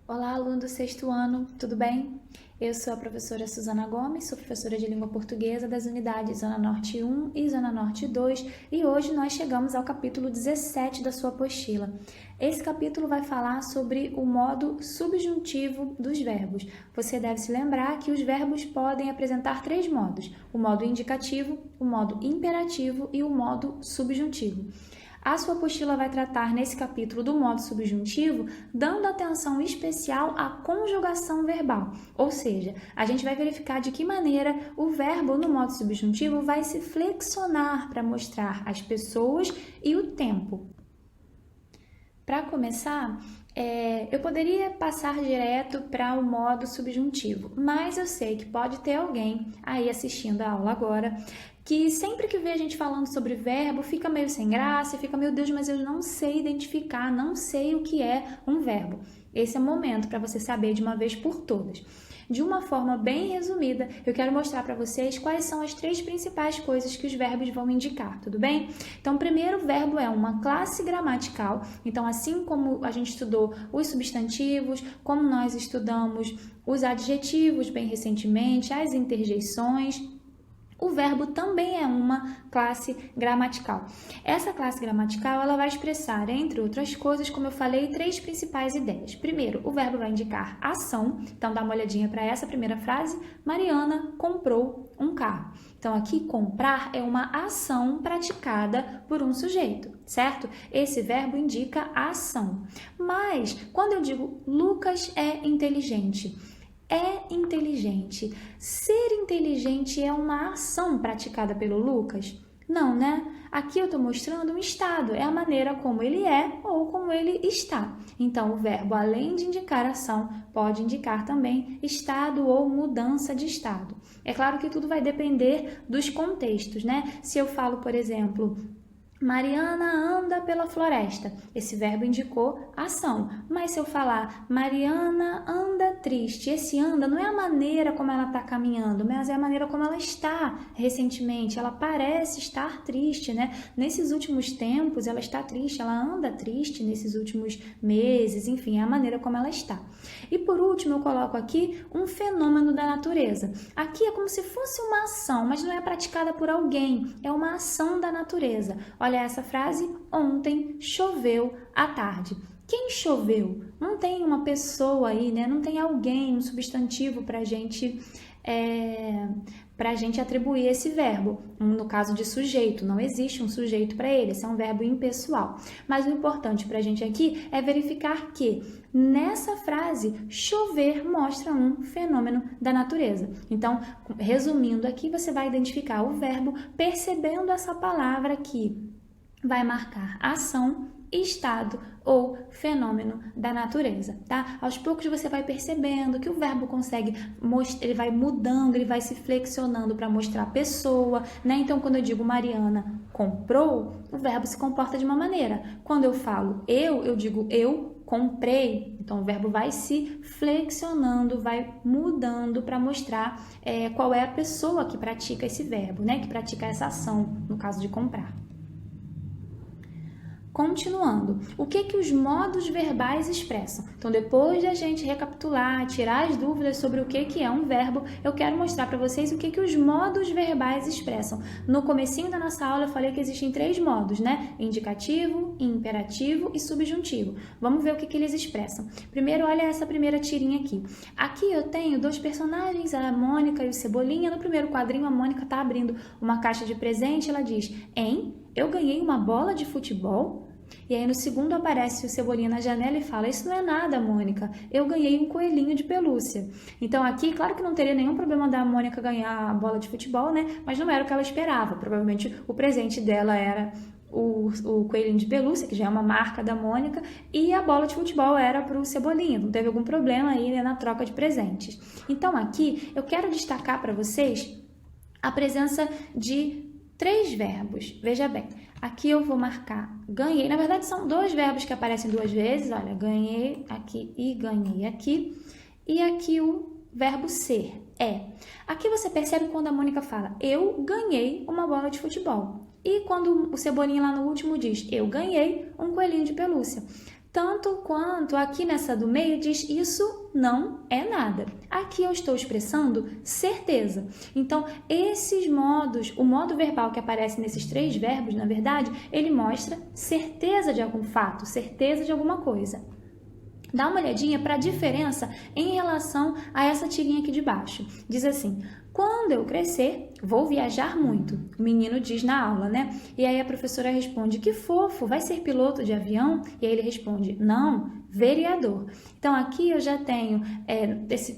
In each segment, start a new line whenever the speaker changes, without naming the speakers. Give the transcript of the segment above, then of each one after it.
Olá, aluno do sexto ano, tudo bem? Eu sou a professora Suzana Gomes, sou professora de língua portuguesa das unidades Zona Norte 1 e Zona Norte 2 e hoje nós chegamos ao capítulo 17 da sua apostila. Esse capítulo vai falar sobre o modo subjuntivo dos verbos. Você deve se lembrar que os verbos podem apresentar três modos: o modo indicativo, o modo imperativo e o modo subjuntivo. A sua apostila vai tratar nesse capítulo do modo subjuntivo, dando atenção especial à conjugação verbal, ou seja, a gente vai verificar de que maneira o verbo no modo subjuntivo vai se flexionar para mostrar as pessoas e o tempo. Para começar, eu poderia passar direto para o modo subjuntivo, mas eu sei que pode ter alguém aí assistindo a aula agora que sempre que vê a gente falando sobre verbo fica meio sem graça, fica, meu Deus, mas eu não sei identificar, não sei o que é um verbo. Esse é o momento para você saber de uma vez por todas. De uma forma bem resumida, eu quero mostrar para vocês quais são as três principais coisas que os verbos vão indicar, tudo bem? Então, primeiro, o verbo é uma classe gramatical. Então, assim como a gente estudou os substantivos, como nós estudamos os adjetivos bem recentemente, as interjeições, o verbo também é uma classe gramatical. Essa classe gramatical ela vai expressar, entre outras coisas, como eu falei, três principais ideias. Primeiro, o verbo vai indicar ação. Então, dá uma olhadinha para essa primeira frase. Mariana comprou um carro. Então, aqui, comprar é uma ação praticada por um sujeito, certo? Esse verbo indica a ação. Mas, quando eu digo Lucas é inteligente, é inteligente. Ser inteligente é uma ação praticada pelo Lucas? Não, né? Aqui eu estou mostrando um estado, é a maneira como ele é ou como ele está. Então, o verbo, além de indicar ação, pode indicar também estado ou mudança de estado. É claro que tudo vai depender dos contextos, né? Se eu falo, por exemplo, Mariana anda pela floresta. Esse verbo indicou ação. Mas se eu falar Mariana anda triste, esse anda não é a maneira como ela está caminhando, mas é a maneira como ela está recentemente. Ela parece estar triste, né? Nesses últimos tempos ela está triste, ela anda triste nesses últimos meses, enfim, é a maneira como ela está. E por último eu coloco aqui um fenômeno da natureza. Aqui é como se fosse uma ação, mas não é praticada por alguém, é uma ação da natureza. Olha essa frase, ontem choveu à tarde. Quem choveu? Não tem uma pessoa aí, né? Não tem alguém, um substantivo para a gente atribuir esse verbo. No caso de sujeito, não existe um sujeito para ele, esse é um verbo impessoal. Mas o importante para a gente aqui é verificar que nessa frase, chover mostra um fenômeno da natureza. Então, resumindo aqui, você vai identificar o verbo percebendo essa palavra que vai marcar ação, estado ou fenômeno da natureza, tá? Aos poucos você vai percebendo que o verbo consegue, ele vai mudando, ele vai se flexionando para mostrar a pessoa, né? Então, quando eu digo Mariana comprou, o verbo se comporta de uma maneira. Quando eu falo eu digo eu comprei. Então, o verbo vai se flexionando, vai mudando para mostrar qual é a pessoa que pratica esse verbo, né? Que pratica essa ação, no caso de comprar. Continuando, o que os modos verbais expressam? Então, depois de a gente recapitular, tirar as dúvidas sobre o que é um verbo, eu quero mostrar para vocês o que os modos verbais expressam. No comecinho da nossa aula, eu falei que existem três modos, né? Indicativo, imperativo e subjuntivo. Vamos ver o que eles expressam. Primeiro, olha essa primeira tirinha aqui. Aqui eu tenho dois personagens, a Mônica e o Cebolinha. No primeiro quadrinho, a Mônica está abrindo uma caixa de presente, ela diz, eu ganhei uma bola de futebol? E aí no segundo aparece o Cebolinha na janela e fala, isso não é nada, Mônica, eu ganhei um coelhinho de pelúcia. Então aqui, claro que não teria nenhum problema da Mônica ganhar a bola de futebol, né? Mas não era o que ela esperava. Provavelmente o presente dela era o coelhinho de pelúcia, que já é uma marca da Mônica, e a bola de futebol era para o Cebolinha. Não teve algum problema aí, né, na troca de presentes. Então aqui eu quero destacar para vocês a presença de três verbos. Veja bem, aqui eu vou marcar ganhei. Na verdade, são dois verbos que aparecem duas vezes. Olha, ganhei aqui e ganhei aqui. E aqui o verbo ser, Aqui você percebe quando a Mônica fala, eu ganhei uma bola de futebol. E quando o Cebolinha lá no último diz, eu ganhei um coelhinho de pelúcia. Tanto quanto aqui nessa do meio diz isso não é nada. Aqui eu estou expressando certeza. Então, esses modos, o modo verbal que aparece nesses 3 verbos, na verdade, ele mostra certeza de algum fato, certeza de alguma coisa. Dá uma olhadinha para a diferença em relação a essa tirinha aqui de baixo. Diz assim: quando eu crescer, vou viajar muito. O menino diz na aula, né? E aí a professora responde: que fofo, vai ser piloto de avião? E aí ele responde: não, vereador. Então aqui eu já tenho,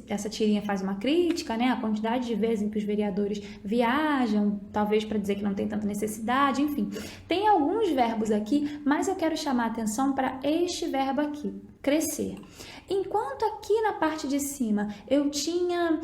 essa tirinha faz uma crítica, né? A quantidade de vezes em que os vereadores viajam, talvez para dizer que não tem tanta necessidade, enfim. Tem alguns verbos aqui, mas eu quero chamar a atenção para este verbo aqui, crescer. Enquanto aqui na parte de cima eu tinha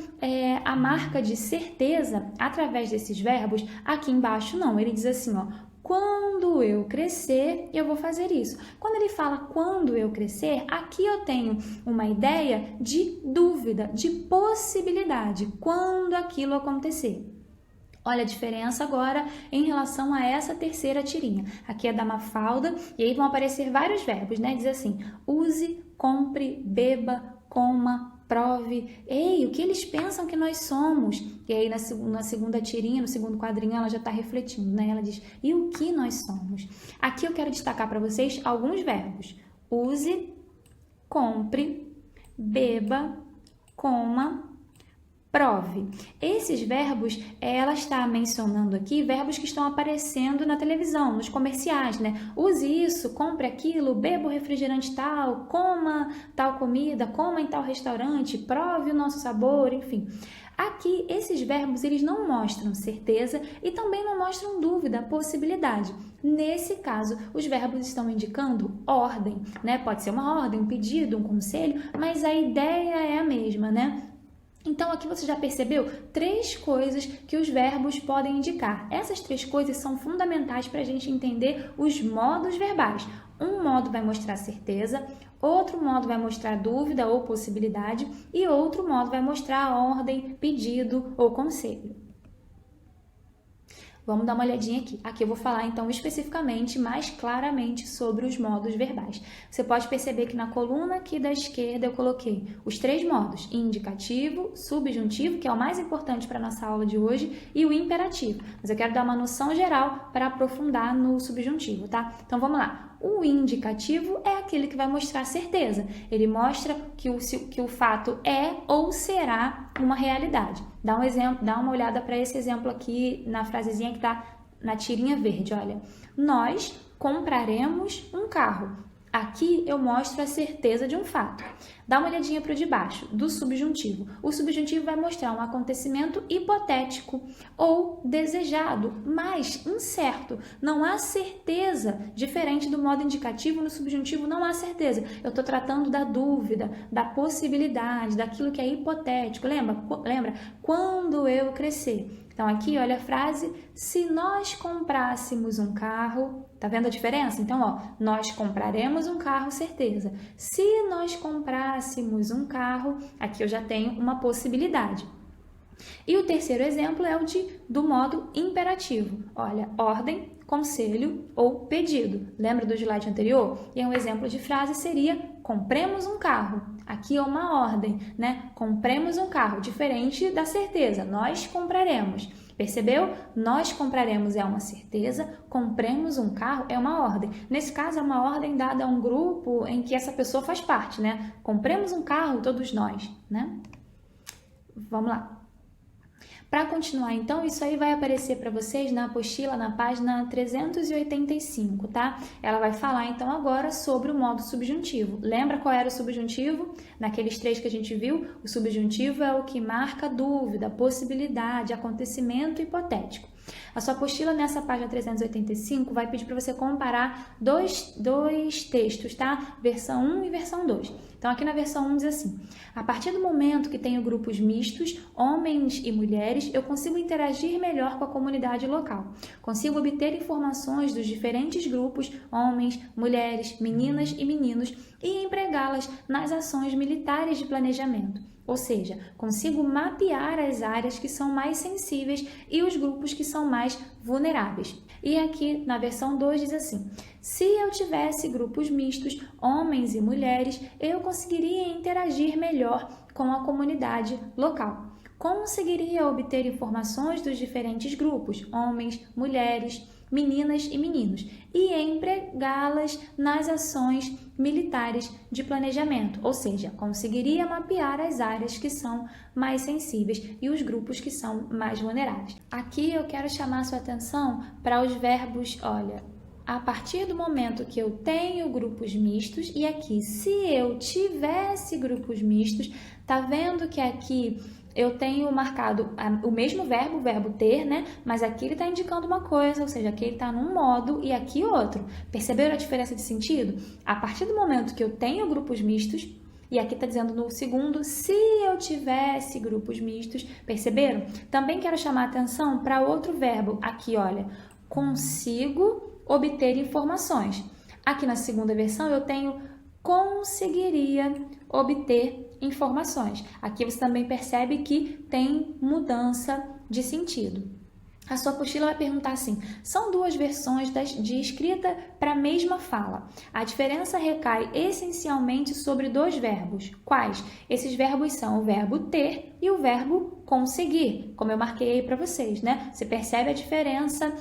a marca de certeza através desses verbos, aqui embaixo não, ele diz assim, ó, quando eu crescer, eu vou fazer isso. Quando ele fala quando eu crescer, aqui eu tenho uma ideia de dúvida, de possibilidade, quando aquilo acontecer. Olha a diferença agora em relação a essa terceira tirinha. Aqui é da Mafalda e aí vão aparecer vários verbos, né? Diz assim, use, compre, beba, coma, prove. Ei, o que eles pensam que nós somos? E aí na segunda tirinha, no segundo quadrinho, ela já está refletindo, né? Ela diz, e o que nós somos? Aqui eu quero destacar para vocês alguns verbos. Use, compre, beba, coma, prove. Esses verbos, ela está mencionando aqui verbos que estão aparecendo na televisão, nos comerciais, né? Use isso, compre aquilo, beba o refrigerante tal, coma tal comida, coma em tal restaurante, prove o nosso sabor, enfim. Aqui, esses verbos, eles não mostram certeza e também não mostram dúvida, possibilidade. Nesse caso, os verbos estão indicando ordem, né? Pode ser uma ordem, um pedido, um conselho, mas a ideia é a mesma, né? Então, aqui você já percebeu 3 coisas que os verbos podem indicar. Essas 3 coisas são fundamentais para a gente entender os modos verbais. Um modo vai mostrar certeza, outro modo vai mostrar dúvida ou possibilidade e outro modo vai mostrar ordem, pedido ou conselho. Vamos dar uma olhadinha aqui. Aqui eu vou falar, então, especificamente, mais claramente sobre os modos verbais. Você pode perceber que na coluna aqui da esquerda eu coloquei os 3 modos, indicativo, subjuntivo, que é o mais importante para a nossa aula de hoje, e o imperativo. Mas eu quero dar uma noção geral para aprofundar no subjuntivo, tá? Então, vamos lá. O indicativo é aquele que vai mostrar certeza. Ele mostra que o fato é ou será uma realidade. Dá um exemplo, dá uma olhada para esse exemplo aqui na frasezinha que está na tirinha verde, olha. Nós compraremos um carro. Aqui eu mostro a certeza de um fato. Dá uma olhadinha para o de baixo, do subjuntivo. O subjuntivo vai mostrar um acontecimento hipotético ou desejado, mas incerto. Não há certeza, diferente do modo indicativo, no subjuntivo não há certeza. Eu estou tratando da dúvida, da possibilidade, daquilo que é hipotético. Lembra? Quando eu crescer. Então, aqui, olha a frase, se nós comprássemos um carro, tá vendo a diferença? Então, ó, nós compraremos um carro, certeza. Se nós comprássemos um carro, aqui eu já tenho uma possibilidade. E o terceiro exemplo é o do modo imperativo. Olha, ordem, conselho ou pedido. Lembra do slide anterior? E um exemplo de frase seria, compremos um carro. Aqui é uma ordem, né? Compremos um carro, diferente da certeza, nós compraremos. Percebeu? Nós compraremos é uma certeza, compremos um carro é uma ordem. Nesse caso, é uma ordem dada a um grupo em que essa pessoa faz parte, né? Compremos um carro, todos nós, né? Vamos lá. Para continuar, então, isso aí vai aparecer para vocês na apostila, na página 385, tá? Ela vai falar, então, agora sobre o modo subjuntivo. Lembra qual era o subjuntivo? Naqueles 3 que a gente viu, o subjuntivo é o que marca dúvida, possibilidade, acontecimento hipotético. A sua apostila nessa página 385 vai pedir para você comparar dois textos, tá? Versão 1 e versão 2. Então, aqui na versão 1 diz assim, a partir do momento que tenho grupos mistos, homens e mulheres, eu consigo interagir melhor com a comunidade local. Consigo obter informações dos diferentes grupos, homens, mulheres, meninas e meninos, e empregá-las nas ações militares de planejamento. Ou seja, consigo mapear as áreas que são mais sensíveis e os grupos que são mais vulneráveis. E aqui na versão 2 diz assim: se eu tivesse grupos mistos, homens e mulheres, eu conseguiria interagir melhor com a comunidade local. Conseguiria obter informações dos diferentes grupos, homens, mulheres, meninas e meninos, e empregá-las nas ações militares de planejamento, ou seja, conseguiria mapear as áreas que são mais sensíveis e os grupos que são mais vulneráveis. Aqui eu quero chamar sua atenção para os verbos, olha, a partir do momento que eu tenho grupos mistos, e aqui, se eu tivesse grupos mistos, tá vendo que aqui eu tenho marcado o mesmo verbo, o verbo ter, né? Mas aqui ele está indicando uma coisa, ou seja, aqui ele está num modo e aqui outro. Perceberam a diferença de sentido? A partir do momento que eu tenho grupos mistos, e aqui está dizendo no segundo, se eu tivesse grupos mistos, perceberam? Também quero chamar a atenção para outro verbo, aqui, olha, consigo obter informações. Aqui na segunda versão eu tenho conseguiria obter informações. Aqui você também percebe que tem mudança de sentido. A sua apostila vai perguntar assim: são duas versões de escrita para a mesma fala. A diferença recai essencialmente sobre dois verbos. Quais? Esses verbos são o verbo ter e o verbo conseguir, como eu marquei aí para vocês, né? Você percebe a diferença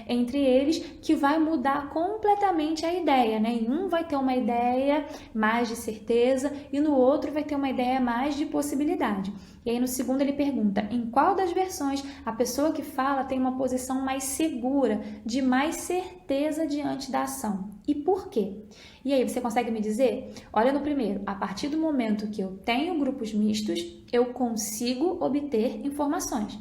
entre eles, que vai mudar completamente a ideia, né? Em um vai ter uma ideia mais de certeza e no outro vai ter uma ideia mais de possibilidade. E aí no segundo ele pergunta: em qual das versões a pessoa que fala tem uma posição mais segura, de mais certeza diante da ação? E por quê? E aí, você consegue me dizer? Olha no primeiro, a partir do momento que eu tenho grupos mistos, eu consigo obter informações.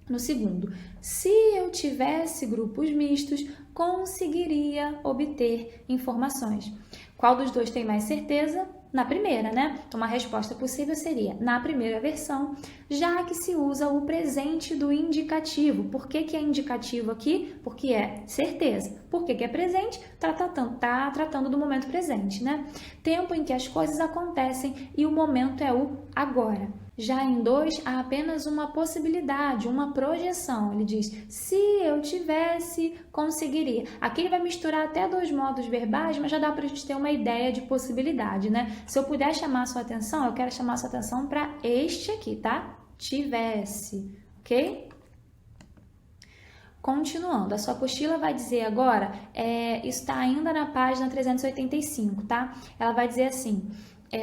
No segundo, se eu tivesse grupos mistos, conseguiria obter informações. Qual dos dois tem mais certeza? Na primeira, né? Então, uma resposta possível seria na primeira versão, já que se usa o presente do indicativo. Por que é indicativo aqui? Porque é certeza. Por que é presente? Tá tratando do momento presente, né? Tempo em que as coisas acontecem e o momento é o agora. Já em 2, há apenas uma possibilidade, uma projeção. Ele diz, se eu tivesse, conseguiria. Aqui ele vai misturar até dois modos verbais, mas já dá para a gente ter uma ideia de possibilidade, né? Se eu puder chamar a sua atenção, eu quero chamar a sua atenção para este aqui, tá? Tivesse, ok? Continuando, a sua apostila vai dizer agora, isso está ainda na página 385, tá? Ela vai dizer assim,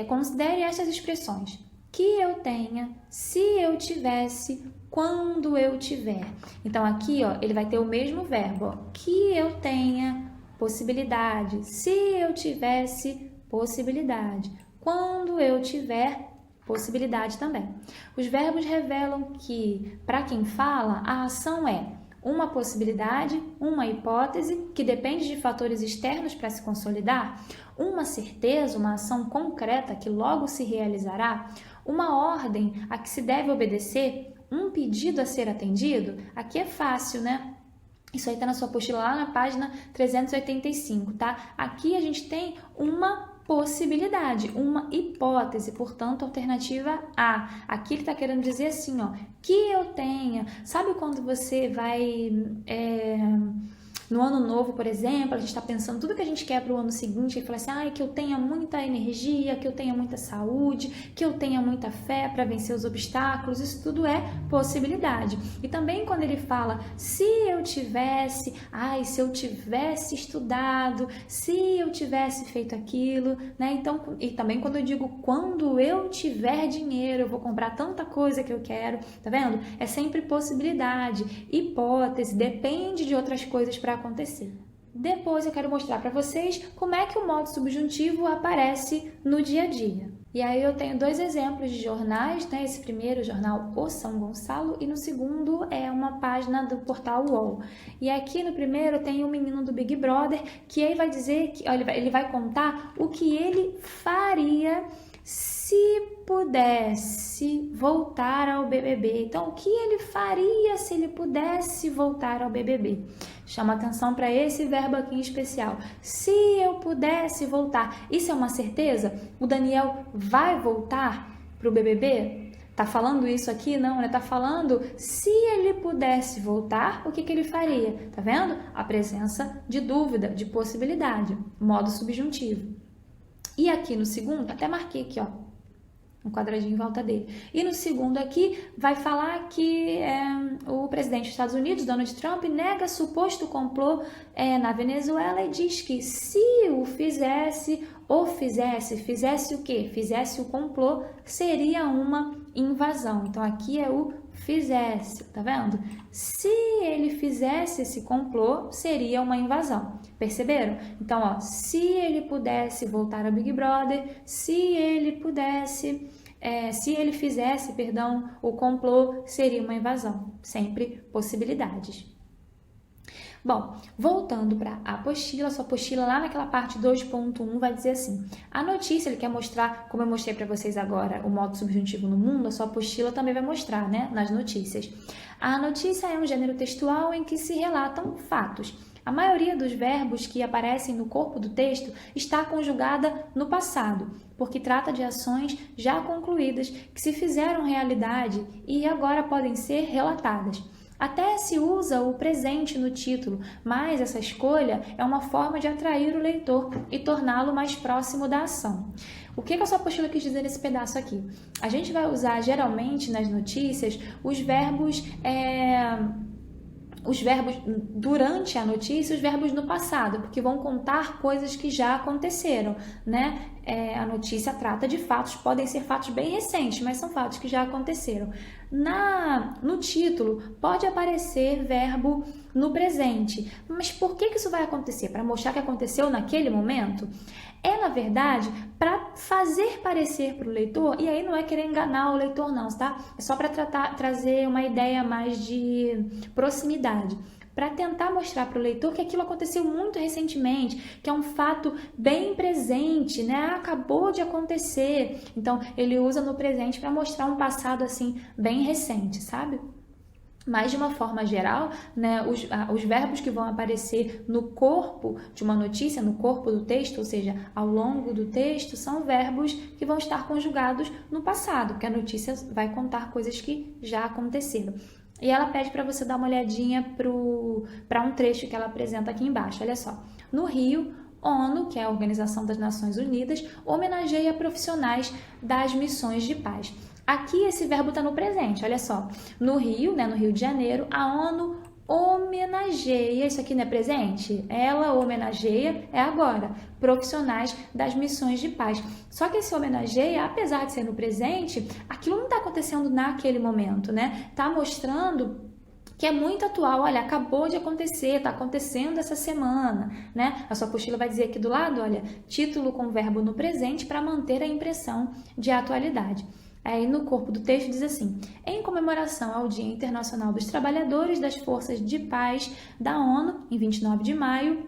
considere estas expressões. Que eu tenha, se eu tivesse, quando eu tiver. Então, aqui, ó, ele vai ter o mesmo verbo, ó, que eu tenha, possibilidade, se eu tivesse, possibilidade, quando eu tiver, possibilidade também. Os verbos revelam que, para quem fala, a ação é uma possibilidade, uma hipótese, que depende de fatores externos para se consolidar, uma certeza, uma ação concreta que logo se realizará, uma ordem a que se deve obedecer, um pedido a ser atendido. Aqui é fácil, né? Isso aí está na sua apostila lá na página 385, tá? Aqui a gente tem uma possibilidade, uma hipótese, portanto, alternativa A. Aqui ele está querendo dizer assim, ó, que eu tenha. Sabe quando você vai... No ano novo, por exemplo, a gente está pensando tudo que a gente quer para o ano seguinte e fala assim, que eu tenha muita energia, que eu tenha muita saúde, que eu tenha muita fé para vencer os obstáculos, isso tudo é possibilidade. E também quando ele fala, se eu tivesse, se eu tivesse estudado, se eu tivesse feito aquilo, né? Então, e também quando eu digo, quando eu tiver dinheiro, eu vou comprar tanta coisa que eu quero, tá vendo? É sempre possibilidade, hipótese, depende de outras coisas para acontecer. Depois eu quero mostrar para vocês como é que o modo subjuntivo aparece no dia a dia. E aí eu tenho dois exemplos de jornais, né? Esse primeiro, o jornal O São Gonçalo, e no segundo é uma página do portal UOL. E aqui no primeiro tem um menino do Big Brother, que aí vai dizer, que ele vai contar o que ele faria se pudesse voltar ao BBB. Então, o que ele faria se ele pudesse voltar ao BBB? Chama atenção para esse verbo aqui em especial. Se eu pudesse voltar. Isso é uma certeza? O Daniel vai voltar? pro BBB? Tá falando isso aqui? Não, né? Tá falando se ele pudesse voltar, o que ele faria? Tá vendo? A presença de dúvida, de possibilidade, modo subjuntivo. E aqui no segundo, até marquei aqui, ó, um quadradinho em volta dele. E no segundo aqui, vai falar que o presidente dos Estados Unidos, Donald Trump, nega suposto complô na Venezuela e diz que se o fizesse o quê? Fizesse o complô, seria uma invasão. Então, aqui é o fizesse, tá vendo? Se ele fizesse esse complô, seria uma invasão. Perceberam? Então, ó, se ele pudesse voltar ao Big Brother, se ele fizesse, o complô, seria uma invasão. Sempre possibilidades. Bom, voltando para a apostila, sua apostila lá naquela parte 2.1 vai dizer assim: a notícia, ele quer mostrar, como eu mostrei para vocês agora, o modo subjuntivo no mundo, a sua apostila também vai mostrar, né, nas notícias. A notícia é um gênero textual em que se relatam fatos. A maioria dos verbos que aparecem no corpo do texto está conjugada no passado, porque trata de ações já concluídas que se fizeram realidade e agora podem ser relatadas. Até se usa o presente no título, mas essa escolha é uma forma de atrair o leitor e torná-lo mais próximo da ação. O que a sua apostila quis dizer nesse pedaço aqui? A gente vai usar geralmente nas notícias os verbos durante a notícia, os verbos no passado, porque vão contar coisas que já aconteceram, né? A notícia trata de fatos, podem ser fatos bem recentes, mas são fatos que já aconteceram. No título, pode aparecer verbo no presente, mas por que isso vai acontecer? Para mostrar que aconteceu naquele momento? Na verdade, para fazer parecer para o leitor, e aí não é querer enganar o leitor não, tá? É só para trazer uma ideia mais de proximidade, para tentar mostrar para o leitor que aquilo aconteceu muito recentemente, que é um fato bem presente, né? Acabou de acontecer. Então, ele usa no presente para mostrar um passado assim bem recente, sabe? Mas, de uma forma geral, né, os verbos que vão aparecer no corpo de uma notícia, no corpo do texto, ou seja, ao longo do texto, são verbos que vão estar conjugados no passado, porque a notícia vai contar coisas que já aconteceram. E ela pede para você dar uma olhadinha para um trecho que ela apresenta aqui embaixo. Olha só. No Rio, ONU, que é a Organização das Nações Unidas, homenageia profissionais das missões de paz. Aqui esse verbo está no presente, olha só. No Rio, né, no Rio de Janeiro, a ONU homenageia, isso aqui não é presente? Ela homenageia, é agora, profissionais das missões de paz. Só que esse homenageia, apesar de ser no presente, aquilo não está acontecendo naquele momento, né? Está mostrando que é muito atual, olha, acabou de acontecer, está acontecendo essa semana, né? A sua apostila vai dizer aqui do lado, olha, título com verbo no presente para manter a impressão de atualidade. Aí no corpo do texto diz assim: em comemoração ao Dia Internacional dos Trabalhadores das Forças de Paz da ONU, em 29 de maio,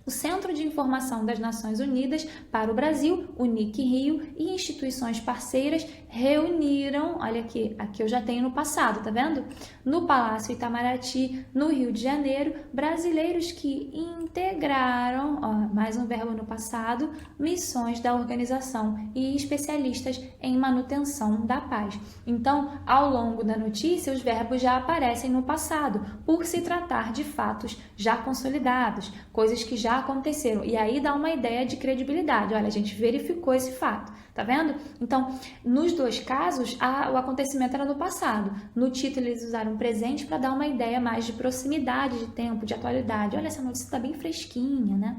o Centro de Informação das Nações Unidas para o Brasil, o NIC Rio, e instituições parceiras reuniram, olha aqui eu já tenho no passado, tá vendo? No Palácio Itamaraty, no Rio de Janeiro, brasileiros que integraram, mais um verbo no passado, missões da organização e especialistas em manutenção da paz. Então, ao longo da notícia, os verbos já aparecem no passado, por se tratar de fatos já consolidados, coisas que já aconteceram. E aí dá uma ideia de credibilidade. Olha, a gente verificou esse fato, tá vendo? Então, nos dois casos, o acontecimento era no passado. No título, eles usaram presente para dar uma ideia mais de proximidade, de tempo, de atualidade. Olha, essa notícia está bem fresquinha, né?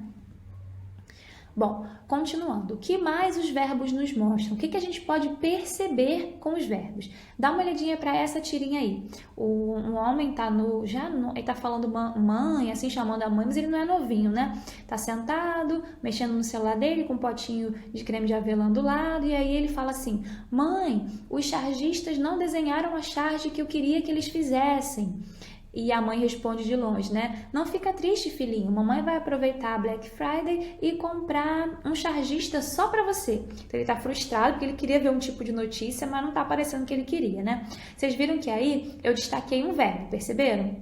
Bom, continuando, o que mais os verbos nos mostram? O que a gente pode perceber com os verbos? Dá uma olhadinha para essa tirinha aí. Um homem tá ele tá falando mãe, assim, chamando a mãe, mas ele não é novinho, né? Tá sentado, mexendo no celular dele, com um potinho de creme de avelã do lado, e aí ele fala assim: mãe, os chargistas não desenharam a charge que eu queria que eles fizessem. E a mãe responde de longe, né? Não fica triste, filhinho. Mamãe vai aproveitar a Black Friday e comprar um chargista só para você. Então ele tá frustrado porque ele queria ver um tipo de notícia, mas não tá aparecendo o que ele queria, né? Vocês viram que aí eu destaquei um verbo, perceberam?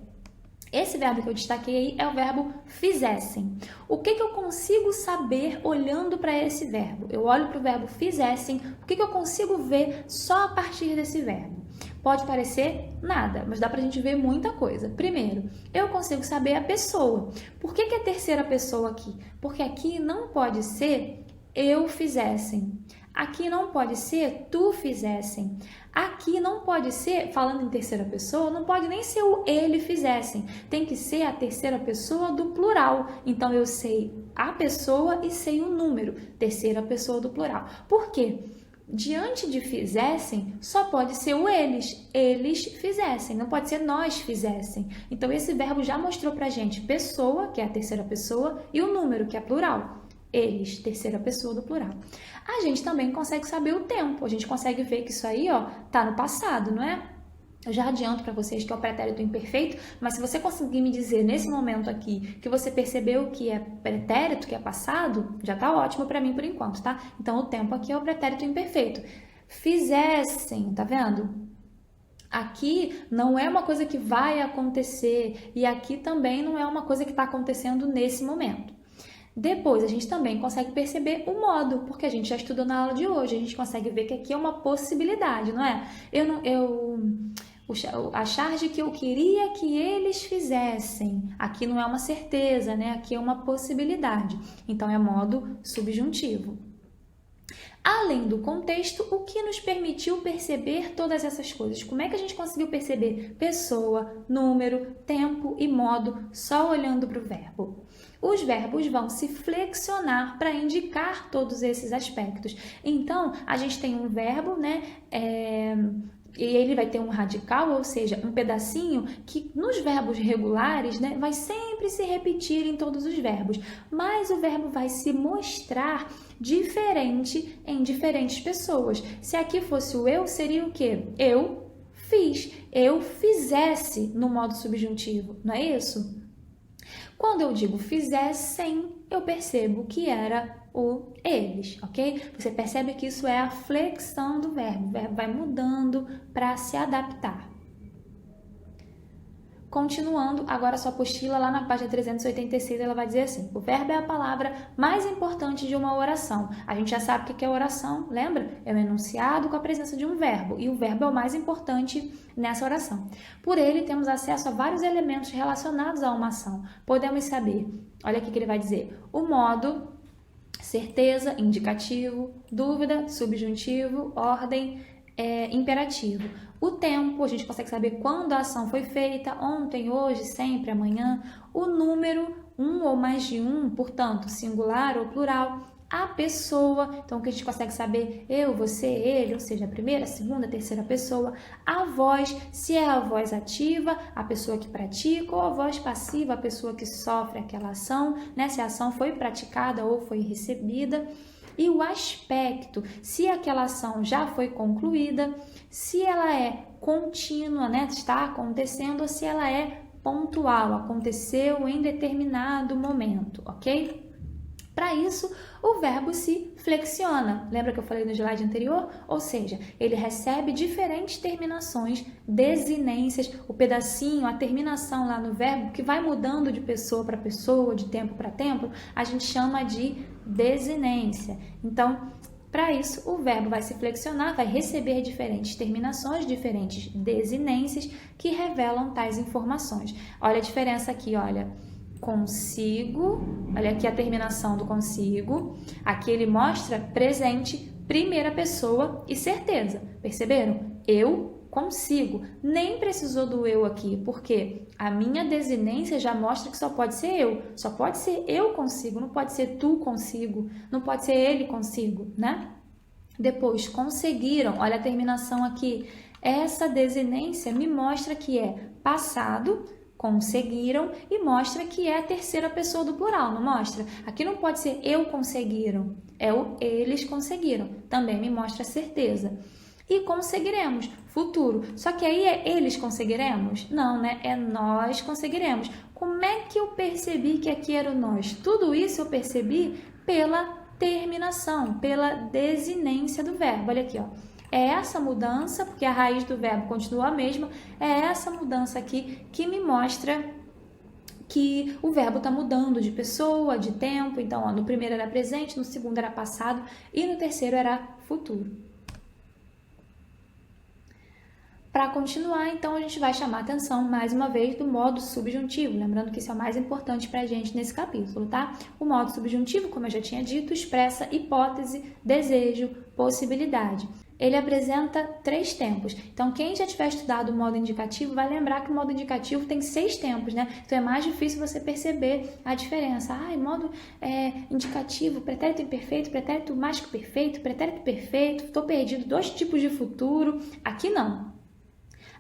Esse verbo que eu destaquei aí é o verbo fizessem. O que eu consigo saber olhando para esse verbo? Eu olho para o verbo fizessem, o que eu consigo ver só a partir desse verbo? Pode parecer nada, mas dá pra gente ver muita coisa. Primeiro, eu consigo saber a pessoa. Por que é terceira pessoa aqui? Porque aqui não pode ser eu fizessem. Aqui não pode ser tu fizessem. Aqui não pode ser, falando em terceira pessoa, não pode nem ser o ele fizessem. Tem que ser a terceira pessoa do plural. Então, eu sei a pessoa e sei o número. Terceira pessoa do plural. Por quê? Diante de fizessem, só pode ser o eles fizessem, não pode ser nós fizessem. Então, esse verbo já mostrou pra gente pessoa, que é a terceira pessoa, e o número, que é plural. Eles, terceira pessoa do plural. A gente também consegue saber o tempo, a gente consegue ver que isso aí, ó, tá no passado, não é? Eu já adianto para vocês que é o pretérito imperfeito, mas se você conseguir me dizer nesse momento aqui que você percebeu que é pretérito, que é passado, já tá ótimo para mim por enquanto, tá? Então, o tempo aqui é o pretérito imperfeito. Fizessem, tá vendo? Aqui não é uma coisa que vai acontecer e aqui também não é uma coisa que está acontecendo nesse momento. Depois, a gente também consegue perceber o modo, porque a gente já estudou na aula de hoje, a gente consegue ver que aqui é uma possibilidade, não é? A charge que eu queria que eles fizessem, aqui não é uma certeza, né? Aqui é uma possibilidade, então é modo subjuntivo. Além do contexto, o que nos permitiu perceber todas essas coisas? Como é que a gente conseguiu perceber pessoa, número, tempo e modo só olhando para o verbo? Os verbos vão se flexionar para indicar todos esses aspectos. Então, a gente tem um verbo, né? E ele vai ter um radical, ou seja, um pedacinho que nos verbos regulares, né, vai sempre se repetir em todos os verbos, mas o verbo vai se mostrar diferente em diferentes pessoas. Se aqui fosse o eu, seria o quê? Eu fiz, eu fizesse no modo subjuntivo, não é isso? Quando eu digo fizessem, eu percebo que era o eles, ok? Você percebe que isso é a flexão do verbo. O verbo vai mudando para se adaptar. Continuando, agora a sua apostila lá na página 386, ela vai dizer assim: o verbo é a palavra mais importante de uma oração. A gente já sabe o que é oração, lembra? É um enunciado com a presença de um verbo, e o verbo é o mais importante nessa oração. Por ele, temos acesso a vários elementos relacionados a uma ação. Podemos saber, olha aqui que ele vai dizer, o modo, certeza, indicativo, dúvida, subjuntivo, ordem, imperativo. O tempo, a gente consegue saber quando a ação foi feita, ontem, hoje, sempre, amanhã. O número, um ou mais de um, portanto, singular ou plural. A pessoa, então o que a gente consegue saber? Eu, você, ele, ou seja, a primeira, a segunda, a terceira pessoa. A voz, se é a voz ativa, a pessoa que pratica, ou a voz passiva, a pessoa que sofre aquela ação, né? Se a ação foi praticada ou foi recebida. E o aspecto, se aquela ação já foi concluída, se ela é contínua, né, está acontecendo, ou se ela é pontual, aconteceu em determinado momento, ok? Para isso, o verbo se flexiona. Lembra que eu falei no slide anterior? Ou seja, ele recebe diferentes terminações, desinências, o pedacinho, a terminação lá no verbo, que vai mudando de pessoa para pessoa, de tempo para tempo, a gente chama de desinência. Então, para isso, o verbo vai se flexionar, vai receber diferentes terminações, diferentes desinências que revelam tais informações. Olha a diferença aqui, olha. Consigo, olha aqui a terminação do consigo, aqui ele mostra presente, primeira pessoa e certeza, perceberam? Eu consigo, nem precisou do eu aqui, porque a minha desinência já mostra que só pode ser eu consigo, não pode ser tu consigo, não pode ser ele consigo, né? Depois, conseguiram, olha a terminação aqui, essa desinência me mostra que é passado, conseguiram, e mostra que é a terceira pessoa do plural, não mostra? Aqui não pode ser eu conseguiram, é o eles conseguiram, também me mostra certeza. E conseguiremos, futuro, só que aí é eles conseguiremos? Não, né? É nós conseguiremos. Como é que eu percebi que aqui era o nós? Tudo isso eu percebi pela terminação, pela desinência do verbo, olha aqui, ó. É essa mudança, porque a raiz do verbo continua a mesma, é essa mudança aqui que me mostra que o verbo está mudando de pessoa, de tempo. Então, ó, no primeiro era presente, no segundo era passado e no terceiro era futuro. Para continuar, então, a gente vai chamar atenção mais uma vez do modo subjuntivo, lembrando que isso é o mais importante para a gente nesse capítulo, tá? O modo subjuntivo, como eu já tinha dito, expressa hipótese, desejo, possibilidade. Ele apresenta 3 tempos. Então, quem já tiver estudado o modo indicativo vai lembrar que o modo indicativo tem 6 tempos, né? Então, é mais difícil você perceber a diferença. Modo indicativo, pretérito imperfeito, pretérito mais que perfeito, pretérito perfeito, estou perdido, 2 tipos de futuro. Aqui não.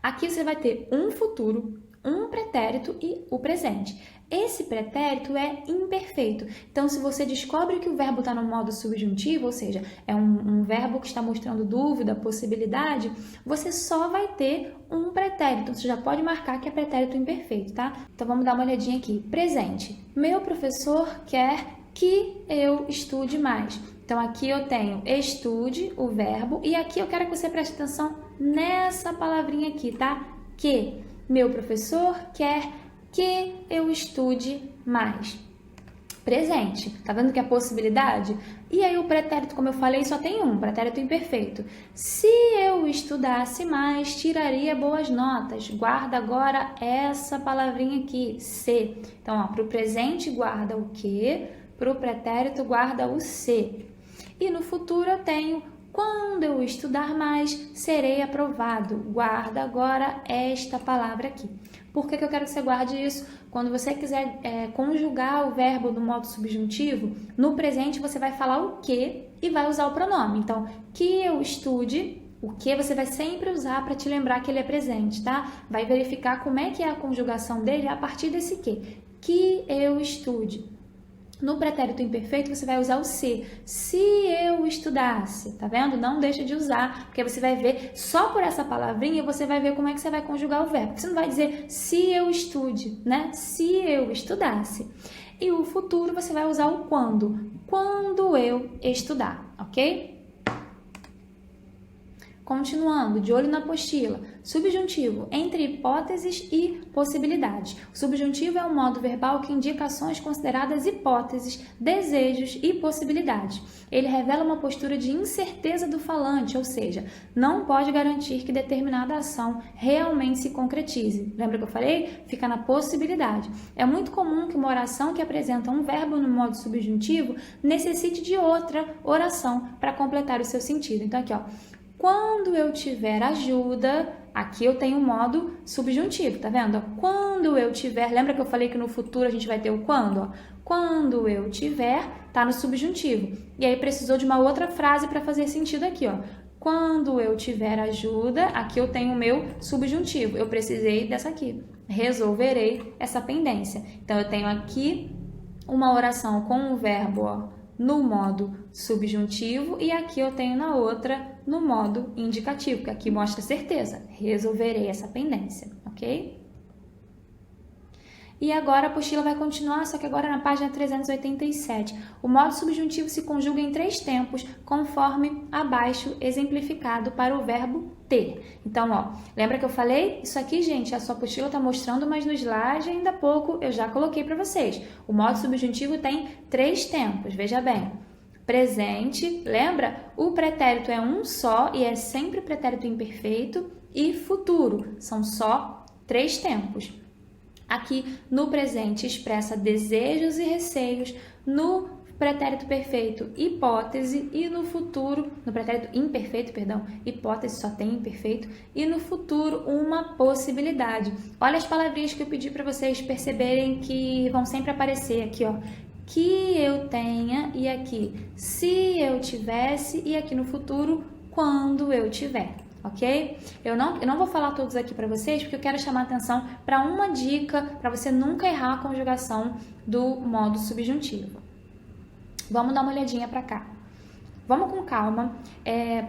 Aqui você vai ter um futuro, um pretérito e o presente. Esse pretérito é imperfeito. Então, se você descobre que o verbo está no modo subjuntivo, ou seja, é um verbo que está mostrando dúvida, possibilidade, você só vai ter um pretérito. Então, você já pode marcar que é pretérito imperfeito, tá? Então, vamos dar uma olhadinha aqui. Presente. Meu professor quer que eu estude mais. Então, aqui eu tenho estude, o verbo, e aqui eu quero que você preste atenção nessa palavrinha aqui, tá? Que. Meu professor quer que eu estude mais. Presente. Tá vendo que é possibilidade? E aí o pretérito, como eu falei, só tem um, pretérito imperfeito. Se eu estudasse mais, tiraria boas notas. Guarda agora essa palavrinha aqui, se. Então, para o presente guarda o que, para o pretérito guarda o se. E no futuro eu tenho quando eu estudar mais, serei aprovado. Guarda agora esta palavra aqui. Por que eu quero que você guarde isso? Quando você quiser conjugar o verbo do modo subjuntivo, no presente você vai falar o que e vai usar o pronome. Então, que eu estude, o que você vai sempre usar para te lembrar que ele é presente, tá? Vai verificar como é que é a conjugação dele a partir desse que. Que eu estude. No pretérito imperfeito, você vai usar o se. Se eu estudasse, tá vendo? Não deixa de usar, porque você vai ver, só por essa palavrinha, você vai ver como é que você vai conjugar o verbo. Você não vai dizer se eu estude, né? Se eu estudasse. E o futuro, você vai usar o quando. Quando eu estudar, ok? Continuando, de olho na apostila. Subjuntivo, entre hipóteses e possibilidades. O subjuntivo é um modo verbal que indica ações consideradas hipóteses, desejos e possibilidades. Ele revela uma postura de incerteza do falante, ou seja, não pode garantir que determinada ação realmente se concretize. Lembra que eu falei? Fica na possibilidade. É muito comum que uma oração que apresenta um verbo no modo subjuntivo necessite de outra oração para completar o seu sentido. Então, aqui, ó. Quando eu tiver ajuda, aqui eu tenho o modo subjuntivo, tá vendo? Quando eu tiver, lembra que eu falei que no futuro a gente vai ter o quando? Ó? Quando eu tiver, tá no subjuntivo. E aí precisou de uma outra frase para fazer sentido aqui, ó. Quando eu tiver ajuda, aqui eu tenho o meu subjuntivo. Eu precisei dessa aqui. Resolverei essa pendência. Então, eu tenho aqui uma oração com o verbo, ó, no modo subjuntivo e aqui eu tenho na outra no modo indicativo, que aqui mostra certeza. Resolverei essa pendência, ok? E agora a apostila vai continuar, só que agora na página 387. O modo subjuntivo se conjuga em 3 tempos, conforme abaixo exemplificado para o verbo ter. Então, ó, lembra que eu falei? Isso aqui, gente, a sua apostila está mostrando, mas no slide ainda há pouco eu já coloquei para vocês. O modo subjuntivo tem 3 tempos, veja bem. Presente, lembra? O pretérito é um só e é sempre pretérito imperfeito. E futuro, são só 3 tempos. Aqui no presente expressa desejos e receios, no pretérito perfeito, hipótese, e no futuro, no pretérito imperfeito, perdão, hipótese só tem imperfeito, e no futuro uma possibilidade. Olha as palavrinhas que eu pedi para vocês perceberem que vão sempre aparecer aqui, ó. Que eu tenha, e aqui se eu tivesse, e aqui no futuro quando eu tiver. Ok? Eu não vou falar todos aqui para vocês, porque eu quero chamar a atenção para uma dica para você nunca errar a conjugação do modo subjuntivo. Vamos dar uma olhadinha para cá. Vamos com calma.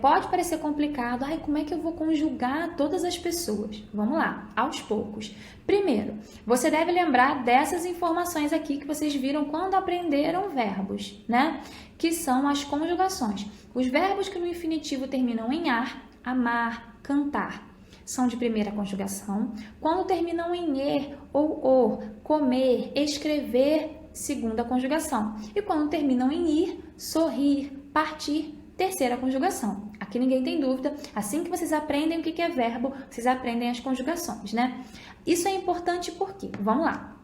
Pode parecer complicado. Ai, como é que eu vou conjugar todas as pessoas? Vamos lá, aos poucos. Primeiro, você deve lembrar dessas informações aqui que vocês viram quando aprenderam verbos, né? Que são as conjugações. Os verbos que no infinitivo terminam em ar, amar, cantar. são de primeira conjugação. Quando terminam em er ou or, comer, escrever, segunda conjugação. E quando terminam em ir, sorrir, partir, terceira conjugação. Aqui ninguém tem dúvida. Assim que vocês aprendem o que é verbo, vocês aprendem as conjugações, né? Isso é importante porque, vamos lá.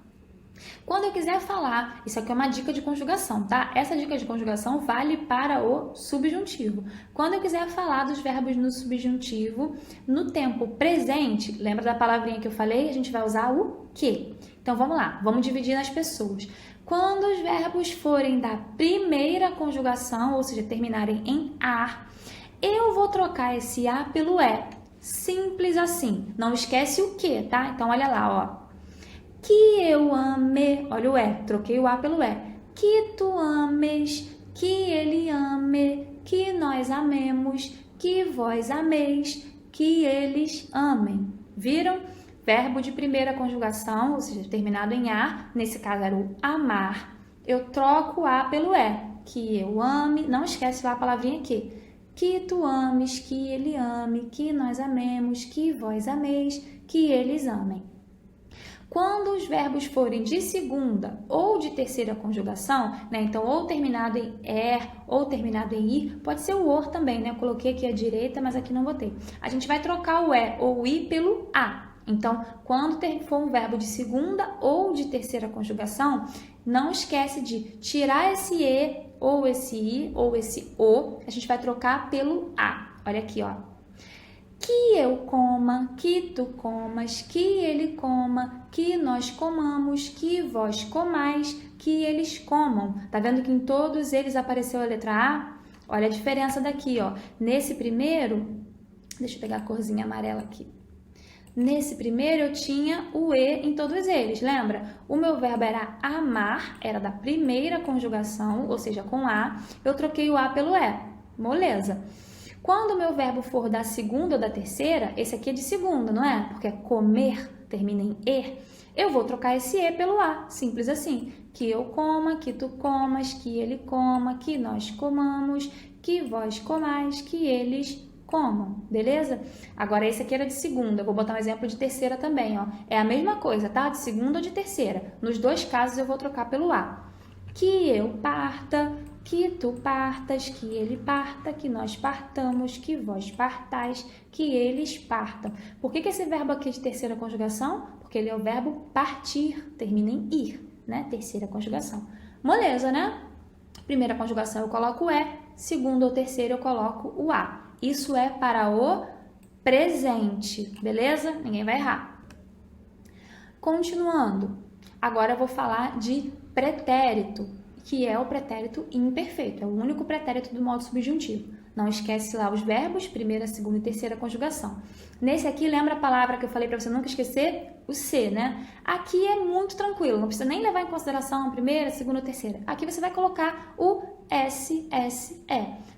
Quando eu quiser falar, isso aqui é uma dica de conjugação, tá? Essa dica de conjugação vale para o subjuntivo. Quando eu quiser falar dos verbos no subjuntivo, no tempo presente, lembra da palavrinha que eu falei? A gente vai usar o que. Então, vamos lá, vamos dividir nas pessoas. Quando os verbos forem da primeira conjugação, ou seja, terminarem em ar, eu vou trocar esse a pelo é. Simples assim. Não esquece o que, tá? Então, olha lá, ó. Que eu ame, olha o é, troquei o a pelo é. Que tu ames, que ele ame, que nós amemos, que vós ameis, que eles amem. Viram? Verbo de primeira conjugação, ou seja, terminado em a, nesse caso era o amar. Eu troco o a pelo é. Que eu ame, não esquece lá a palavrinha que tu ames, que ele ame, que nós amemos, que vós ameis, que eles amem. Quando os verbos forem de segunda ou de terceira conjugação, né? Então, ou terminado em er ou terminado em ir, pode ser o or também, né? Eu coloquei aqui à direita, mas aqui não botei. A gente vai trocar o é ou o i pelo a. Então, quando for um verbo de segunda ou de terceira conjugação, não esquece de tirar esse e ou esse i ou esse o, a gente vai trocar pelo a. Olha aqui, ó. Que eu coma, que tu comas, que ele coma, que nós comamos, que vós comais, que eles comam. Tá vendo que em todos eles apareceu a letra A? Olha a diferença daqui, ó. Nesse primeiro, deixa eu pegar a corzinha amarela aqui. Nesse primeiro eu tinha o e em todos eles, lembra? O meu verbo era amar, era da primeira conjugação, ou seja, com a. Eu troquei o a pelo é. Moleza. Quando o meu verbo for da segunda ou da terceira, esse aqui é de segunda, não é? Porque comer termina em er. Eu vou trocar esse e pelo a, simples assim. Que eu coma, que tu comas, que ele coma, que nós comamos, que vós comais, que eles comam, beleza? Agora esse aqui era de segunda, eu vou botar um exemplo de terceira também, ó. É a mesma coisa, tá? De segunda ou de terceira. Nos dois casos eu vou trocar pelo a. Que eu parta, que tu partas, que ele parta, que nós partamos, que vós partais, que eles partam. Por que esse verbo aqui é de terceira conjugação? Porque ele é o verbo partir, termina em ir, né? Terceira conjugação. Moleza, né? Primeira conjugação eu coloco o é, segunda ou terceira eu coloco o a. Isso é para o presente, beleza? Ninguém vai errar. Continuando, agora eu vou falar de pretérito, que é o pretérito imperfeito, é o único pretérito do modo subjuntivo. Não esquece lá os verbos, primeira, segunda e terceira conjugação. Nesse aqui, lembra a palavra que eu falei para você nunca esquecer? O se, né? Aqui é muito tranquilo, não precisa nem levar em consideração a primeira, segunda ou terceira. Aqui você vai colocar o SSE.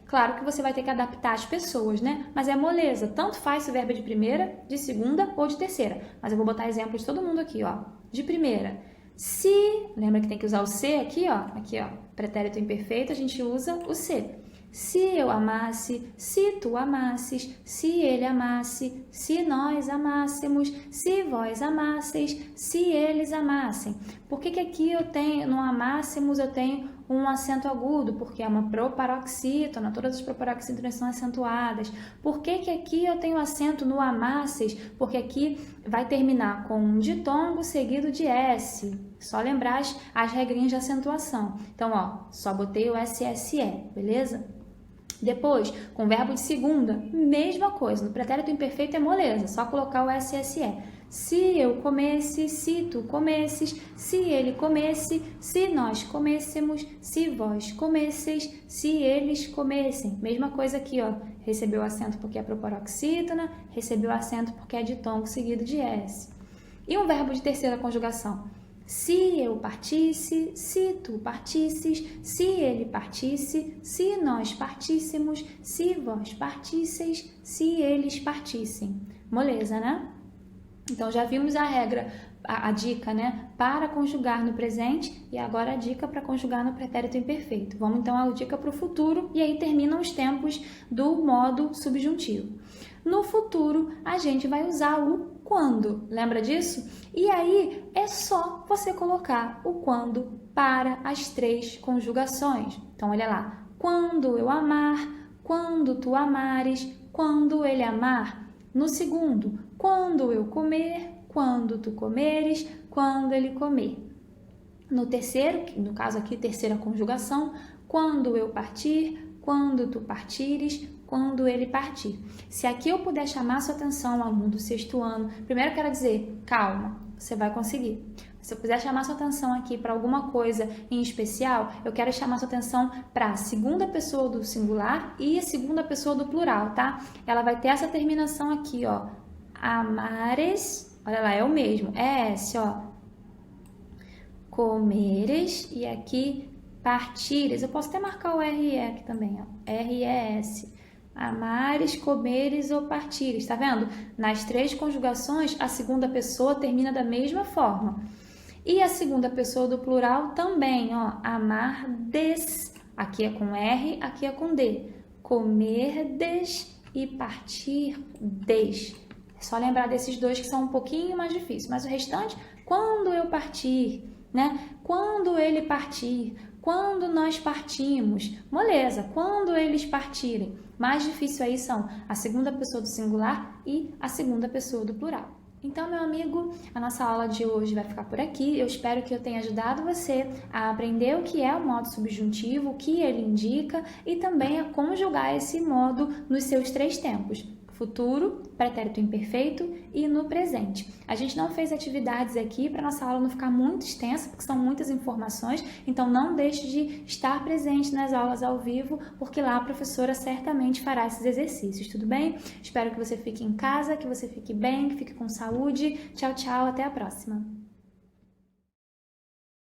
Claro que você vai ter que adaptar as pessoas, né? Mas é moleza, tanto faz se o verbo é de primeira, de segunda ou de terceira. Mas eu vou botar exemplo de todo mundo aqui, ó. De primeira. Se, lembra que tem que usar o se aqui, ó, pretérito imperfeito, a gente usa o se. Se eu amasse, se tu amasses, se ele amasse, se nós amássemos, se vós amasseis, se eles amassem. Por que aqui eu tenho, no amássemos, eu tenho um acento agudo? Porque é uma proparoxítona, todas as proparoxítonas são acentuadas. Por que aqui eu tenho acento no amasseis? Porque aqui vai terminar com um ditongo seguido de S. Só lembrar as regrinhas de acentuação. Então, ó, só botei o SSE, beleza? Depois, com o verbo de segunda, mesma coisa. No pretérito imperfeito é moleza, só colocar o SSE. Se eu comesse, se tu comesses, se ele comesse, se nós comêssemos, se vós comesseis, se eles comessem. Mesma coisa aqui, ó. Recebeu acento porque é proparoxítona, recebeu acento porque é ditongo seguido de S. E um verbo de terceira conjugação. Se eu partisse, se tu partisses, se ele partisse, se nós partíssemos, se vós partisseis, se eles partissem. Moleza, né? Então, já vimos a regra, a dica, né? Para conjugar no presente e agora a dica para conjugar no pretérito imperfeito. Vamos, então, à dica para o futuro e aí terminam os tempos do modo subjuntivo. No futuro, a gente vai usar o quando. Lembra disso? E aí, é só você colocar o quando para as 3 conjugações. Então, olha lá. Quando eu amar, quando tu amares, quando ele amar. No segundo, quando eu comer, quando tu comeres, quando ele comer. No terceiro, no caso aqui, terceira conjugação, quando eu partir, quando tu partires, quando ele partir. Se aqui eu puder chamar sua atenção, aluno do 6º ano, primeiro eu quero dizer, calma, você vai conseguir. Se eu puder chamar sua atenção aqui para alguma coisa em especial, eu quero chamar sua atenção para a segunda pessoa do singular e a segunda pessoa do plural, tá? Ela vai ter essa terminação aqui, ó. Amares, olha lá, é o mesmo, é esse, ó. Comeres e aqui partires. Eu posso até marcar o RE aqui também, ó. RES. Amares, comeres ou partires, tá vendo? Nas 3 conjugações, a segunda pessoa termina da mesma forma. E a segunda pessoa do plural também, ó. Amardes, aqui é com R, aqui é com D. Comerdes e partirdes. É só lembrar desses 2 que são um pouquinho mais difíceis, mas o restante, quando eu partir, né? Quando ele partir, quando nós partimos, moleza, quando eles partirem. Mais difícil aí são a segunda pessoa do singular e a segunda pessoa do plural. Então, meu amigo, a nossa aula de hoje vai ficar por aqui. Eu espero que eu tenha ajudado você a aprender o que é o modo subjuntivo, o que ele indica e também a conjugar esse modo nos seus 3 tempos. Futuro, pretérito imperfeito e no presente. A gente não fez atividades aqui para nossa aula não ficar muito extensa, porque são muitas informações, então não deixe de estar presente nas aulas ao vivo, porque lá a professora certamente fará esses exercícios, tudo bem? Espero que você fique em casa, que você fique bem, que fique com saúde. Tchau, tchau, até a próxima!